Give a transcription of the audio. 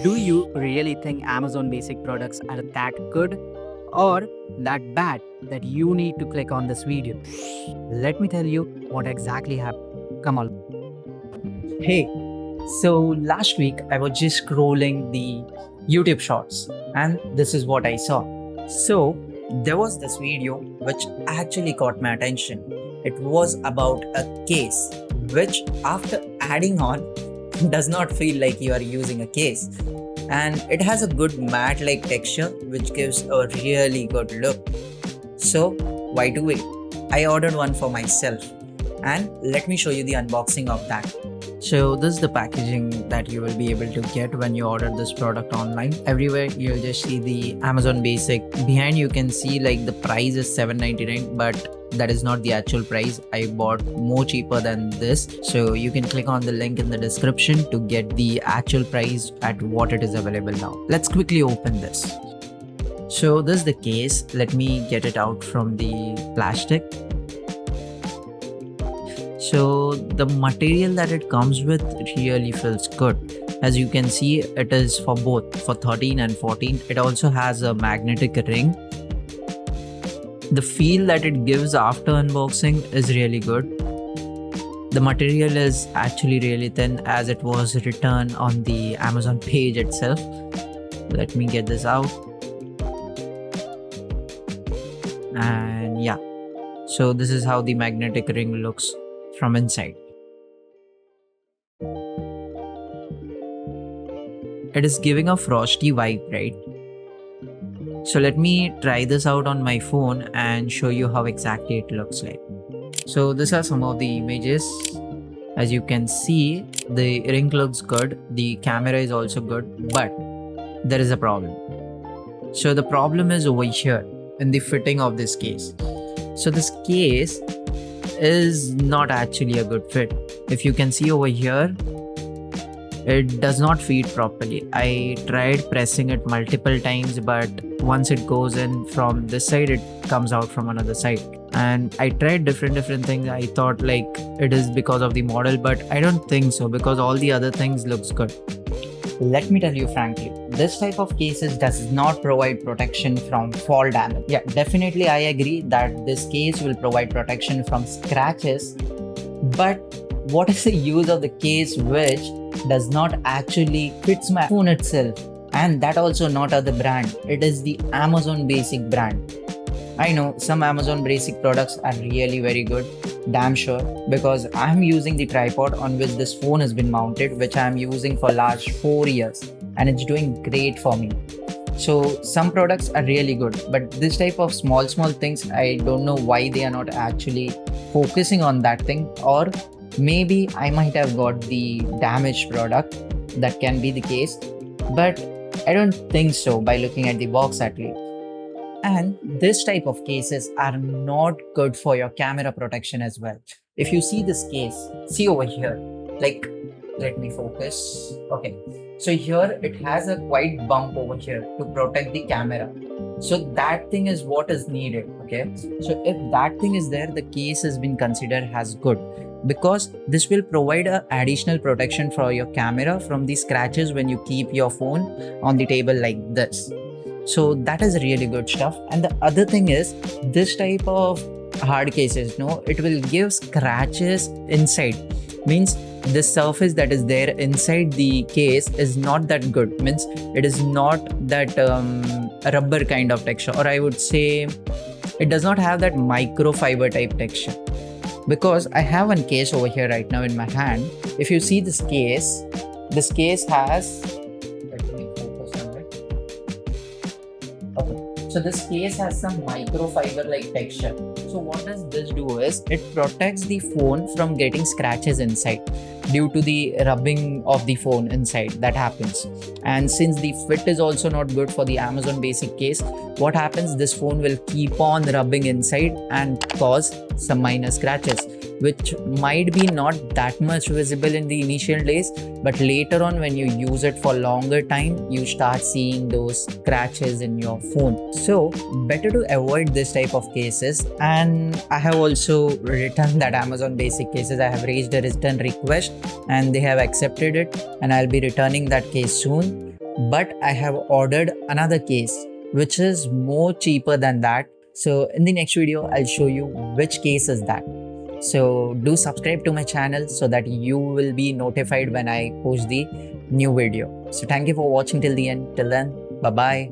Do you really think Amazon basic products are that good or that bad that you need to click on this video? Let me tell you what exactly happened. Come on. Hey, so last week I was just scrolling the YouTube shorts and this is what I saw. So there was this video which actually caught my attention. It was about a case which, after adding on, does not feel like you are using a case, and it has a good matte like texture which gives a really good look. So why do it? I ordered one for myself, and let me show you the unboxing of that. So this is the packaging that you will be able to get when you order this product online. Everywhere you'll just see the Amazon basic. Behind you can see like the price is $7.99, but that is not the actual price. I bought more cheaper than this, so you can click on the link in the description to get the actual price at what it is available now. Let's quickly open this. So this is the case. Let me get it out from the plastic. So the material that it comes with really feels good. As you can see, it is for both, for 13 and 14. It also has a magnetic ring. The feel that it gives after unboxing is really good. The material is actually really thin, as it was written on the Amazon page itself. Let me get this out. And yeah, so this is how the magnetic ring looks from inside. It is giving a frosty vibe, right? So let me try this out on my phone and show you how exactly it looks like. So these are some of the images. As you can see, the ring looks good, the camera is also good, but there is a problem. So the problem is over here in the fitting of this case. So this case is not actually a good fit. If you can see over here, it does not fit properly. I tried pressing it multiple times, but once it goes in from this side, it comes out from another side. And I tried different things. I thought like it is because of the model, but I don't think so, because all the other things looks good. Let me tell you frankly, this type of cases does not provide protection from fall damage. Yeah, definitely I agree that this case will provide protection from scratches, but what is the use of the case which does not actually fits my phone itself? And that also not other brand. It is the Amazon basic brand. I know some Amazon basic products are really very good, damn sure, because I'm using the tripod on which this phone has been mounted, which I'm using for last 4 years, and it's doing great for me. So some products are really good, but this type of small things, I don't know why they are not actually focusing on that thing, or maybe I might have got the damaged product. That can be the case, but I don't think so by looking at the box at least. And this type of cases are not good for your camera protection as well. If you see this case, see over here, like, let me focus. Okay, so here it has a quite bump over here to protect the camera. So that thing is what is needed. Okay, so if that thing is there, the case has been considered as good, because this will provide a additional protection for your camera from the scratches when you keep your phone on the table like this. So that is really good stuff. And the other thing is, this type of hard cases, no, it will give scratches inside. Means the surface that is there inside the case is not that good. Means it is not that rubber kind of texture, or I would say it does not have that microfiber type texture. Because I have one case over here right now in my hand. If you see this case has, so this case has some microfiber like texture. So what does this do is, it protects the phone from getting scratches inside due to the rubbing of the phone inside that happens. And since the fit is also not good for the Amazon basic case, what happens, this phone will keep on rubbing inside and cause some minor scratches, which might be not that much visible in the initial days, but later on when you use it for longer time, you start seeing those scratches in your phone. So better to avoid this type of cases. And I have also returned that Amazon basic cases. I have raised a return request and they have accepted it, and I'll be returning that case soon. but I have ordered another case which is more cheaper than that. So in the next video, I'll show you which case is that. So do subscribe to my channel so that you will be notified when I post the new video. So thank you for watching till the end. Till then, bye bye.